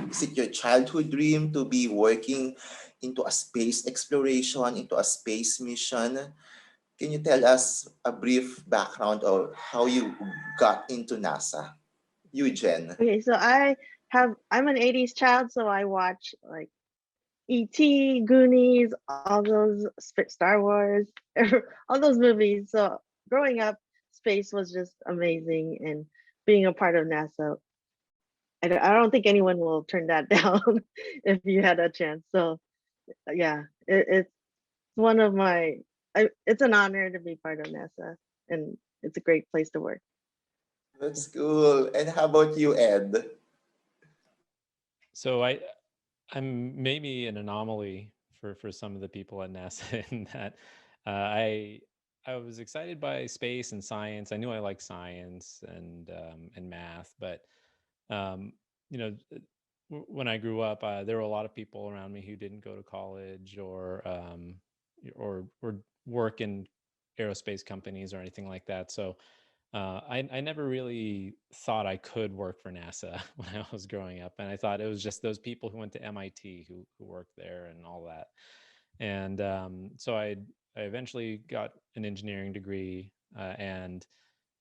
is it your childhood dream to be working into a space exploration, into a space mission? Can you tell us a brief background of how you got into NASA? You, Jen. Okay, so I'm an 80s child, so I watch like E.T., Goonies, all those Star Wars, all those movies. So growing up, space was just amazing, and being a part of NASA, I don't think anyone will turn that down if you had a chance. So yeah, it's one of my, it's an honor to be part of NASA, and it's a great place to work. That's cool. And how about you, Ed? So I'm maybe an anomaly for some of the people at NASA in that I was excited by space and science. I knew I liked science and math, but um, you know, when I grew up, there were a lot of people around me who didn't go to college or work in aerospace companies or anything like that. So I never really thought I could work for NASA when I was growing up, and I thought it was just those people who went to MIT who worked there and all that. And so I eventually got an engineering degree, and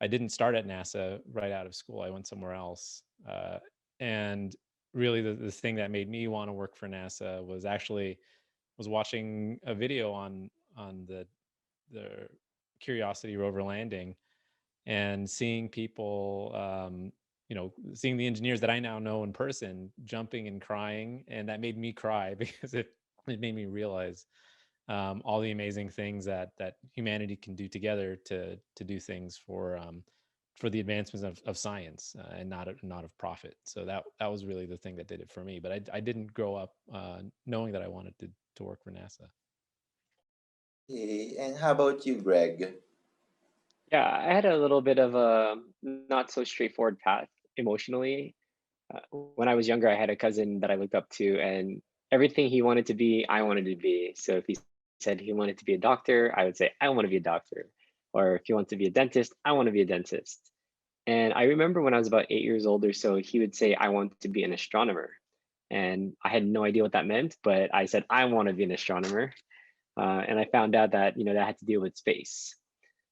I didn't start at NASA right out of school. I went somewhere else, and really the thing that made me want to work for NASA was watching a video on the Curiosity rover landing and seeing people, seeing the engineers that I now know in person jumping and crying, and that made me cry because it made me realize all the amazing things that humanity can do together to do things for the advancements of science, and not of profit. So that was really the thing that did it for me. But I didn't grow up knowing that I wanted to work for NASA. Okay. And how about you, Greg? Yeah, I had a little bit of a not so straightforward path emotionally. When I was younger, I had a cousin that I looked up to, and everything he wanted to be, I wanted to be. So if he said he wanted to be a doctor, I would say, I want to be a doctor. Or if he wants to be a dentist, I want to be a dentist. And I remember when I was about 8 years old or so, he would say, I want to be an astronomer. And I had no idea what that meant, but I said, I want to be an astronomer. And I found out that, that had to deal with space.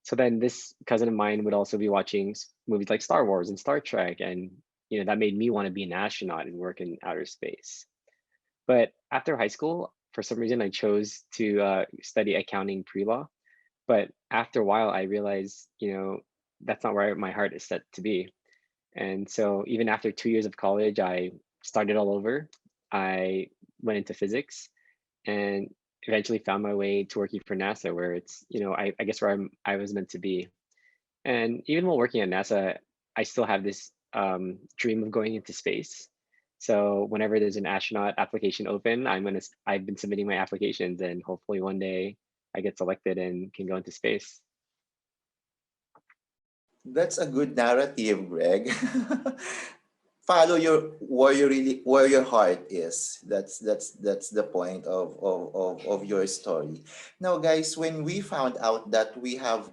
So then this cousin of mine would also be watching movies like Star Wars and Star Trek. And, that made me want to be an astronaut and work in outer space. But after high school, for some reason, I chose to study accounting pre-law. But after a while, I realized, that's not where my heart is set to be. And so even after 2 years of college, I started all over. I went into physics and eventually found my way to working for NASA, where it's, I guess where I was meant to be. And even while working at NASA, I still have this dream of going into space. So whenever there's an astronaut application open, I've been submitting my applications, and hopefully one day I get selected and can go into space. That's a good narrative, Greg. Follow where your heart is. That's the point of your story. Now, guys, when we found out that we have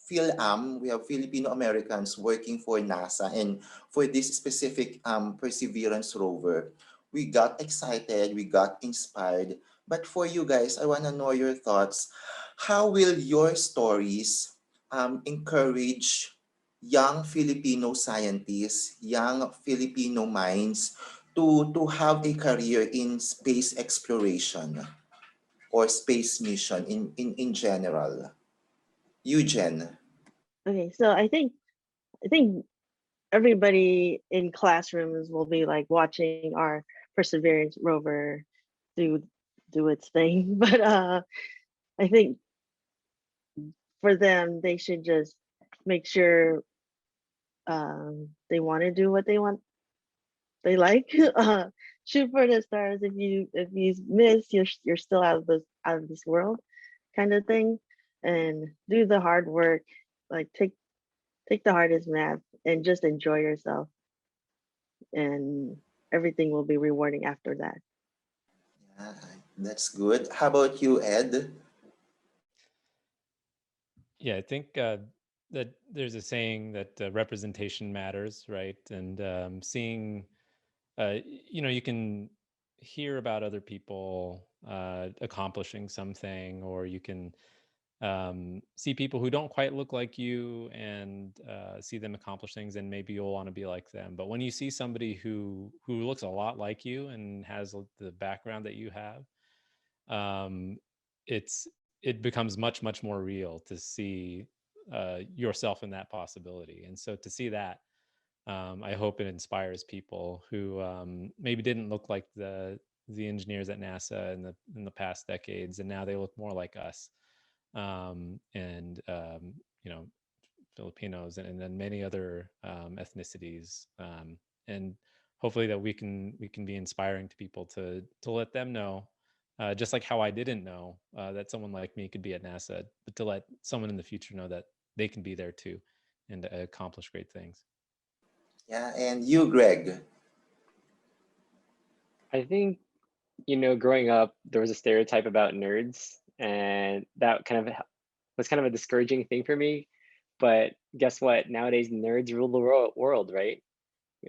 Fil-Am, we have Filipino Americans working for NASA and for this specific Perseverance rover, we got excited, we got inspired. But for you guys, I want to know your thoughts. How will your stories encourage young Filipino scientists, young Filipino minds to have a career in space exploration or space mission in general? Eugen. Okay, so I think everybody in classrooms will be like watching our Perseverance rover do do its thing. But I think for them, they should just make sure they want to do what they like. Shoot for the stars. If you miss, you're still out of this world, kind of thing. And do the hard work. Like take the hardest math and just enjoy yourself, and everything will be rewarding after that. Yeah, that's good. How about you, Ed? Yeah, I think that there's a saying that representation matters, right? And seeing you can hear about other people accomplishing something, or you can see people who don't quite look like you and see them accomplish things, and maybe you'll want to be like them. But when you see somebody who looks a lot like you and has the background that you have, um, it becomes much more real to see yourself in that possibility. And so to see that, I hope it inspires people who maybe didn't look like the engineers at NASA in the past decades, and now they look more like us, and you know, Filipinos, and then many other ethnicities, and hopefully that we can be inspiring to people to let them know, just like how I didn't know that someone like me could be at NASA, but to let someone in the future know that they can be there too, and accomplish great things. Yeah, and you, Greg. I think, you know, growing up, there was a stereotype about nerds, and that kind of was kind of a discouraging thing for me. But guess what? Nowadays, nerds rule the world, right?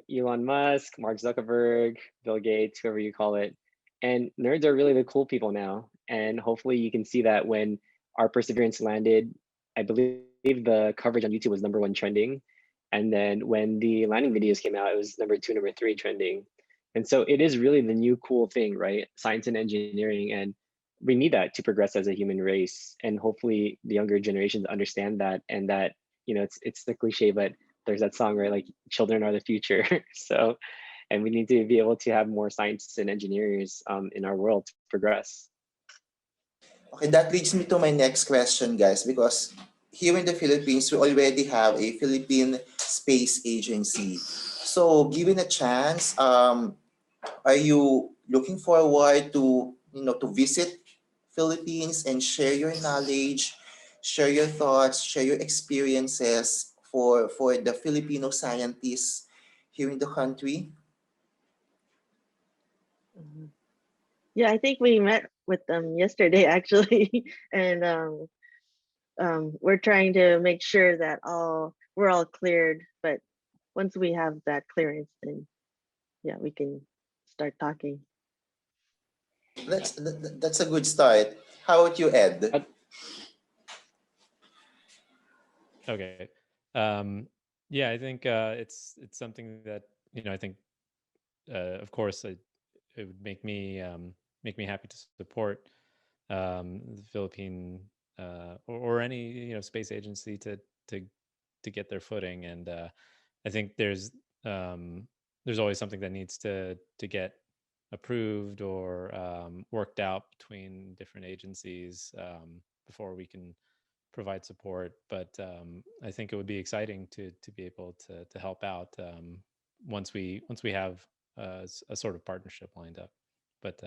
Elon Musk, Mark Zuckerberg, Bill Gates, whoever you call it. And nerds are really the cool people now. And hopefully you can see that when our Perseverance landed, I believe the coverage on YouTube was #1 trending. And then when the landing videos came out, it was #2, #3 trending. And so it is really the new cool thing, right? Science and engineering. And we need that to progress as a human race. And hopefully the younger generations understand that, and that, you know, it's the cliche, but there's that song, right? Like children are the future. So, and we need to be able to have more science and engineers in our world to progress. Okay, that leads me to my next question, guys, because here in the Philippines, we already have a Philippine Space Agency. So, given a chance, are you looking forward to to visit Philippines and share your knowledge, share your thoughts, share your experiences for the Filipino scientists here in the country? Mhm. Yeah, I think we met with them yesterday actually, and we're trying to make sure that we're all cleared. But once we have that clearance, then yeah, we can start talking. That's a good start. How about you, Ed? Uh, Okay. Yeah, I think it's something that, I think of course it would make me happy to support the Philippine or any space agency to to get their footing. And I think there's always something that needs to get approved or worked out between different agencies before we can provide support. But I think it would be exciting to be able to help out once we have a sort of partnership lined up. But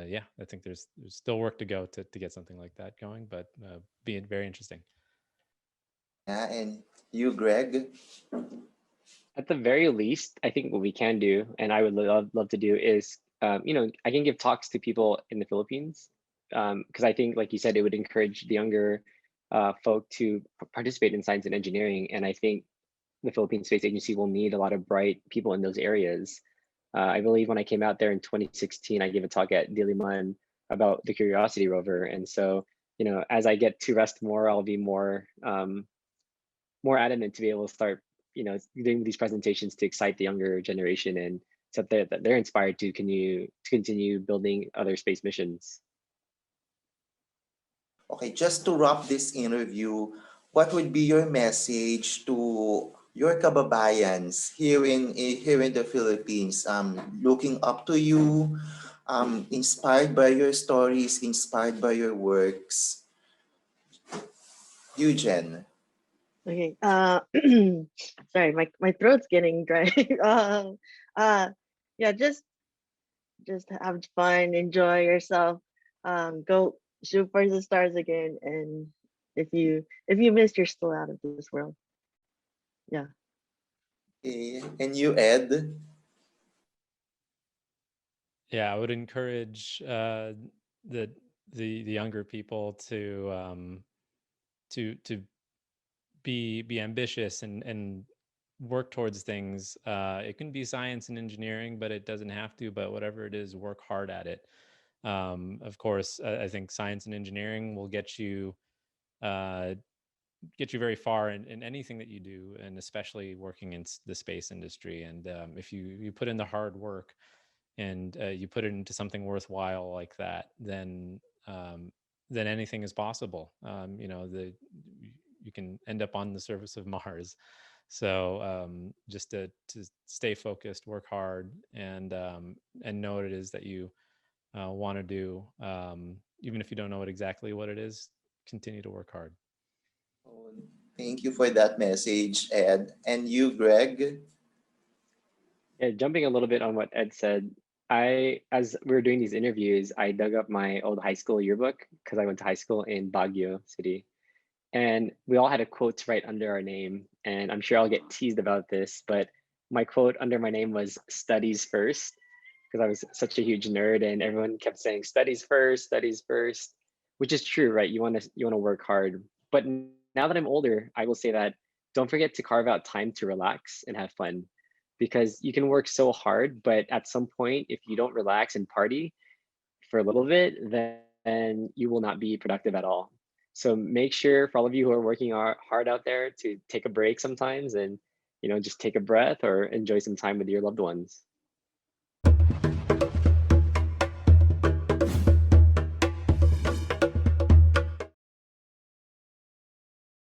yeah, I think there's still work to go to get something like that going, but be very interesting. Yeah, and you, Greg? at the very least, I think what we can do, and I would love to do, is you know, I can give talks to people in the Philippines, because I think, like you said, it would encourage the younger folk to participate in science and engineering. And I think the Philippine Space Agency will need a lot of bright people in those areas. I believe when I came out there in 2016, I gave a talk at Diliman about the Curiosity rover. And so, you know, as I get to rest more, I'll be more adamant to be able to start, you know, doing these presentations to excite the younger generation, and so that they're inspired to continue building other space missions. Okay, just to wrap this interview, what would be your message to your kababayans here in the Philippines, looking up to you, inspired by your stories, inspired by your works? Eugen. Okay. Sorry, my throat's getting dry. Uh, yeah, just have fun, enjoy yourself. Go shoot for the stars again. And if you missed, you're still out of this world. Yeah. Okay. And you, Ed? Yeah, I would encourage the the younger people to be ambitious and work towards things. It can be science and engineering, but it doesn't have to. But whatever it is, work hard at it. Of course, I think science and engineering will uh, get you very far in anything that you do, and especially working in the space industry. And if you put in the hard work and you put it into something worthwhile like that, then anything is possible. You can end up on the surface of Mars. So just to stay focused, work hard, and know what it is that you want to do. Even if you don't know exactly what it is, continue to work hard. Oh, thank you for that message, Ed. And you, Greg? Yeah, jumping a little bit on what Ed said, as we were doing these interviews, I dug up my old high school yearbook because I went to high school in Baguio City. And we all had a quote to write under our name. And I'm sure I'll get teased about this, but my quote under my name was studies first, because I was such a huge nerd and everyone kept saying studies first, which is true, right? You want to work hard. But now that I'm older, I will say that don't forget to carve out time to relax and have fun, because you can work so hard, but at some point, if you don't relax and party for a little bit, then you will not be productive at all. So make sure, for all of you who are working hard out there, to take a break sometimes and just take a breath or enjoy some time with your loved ones.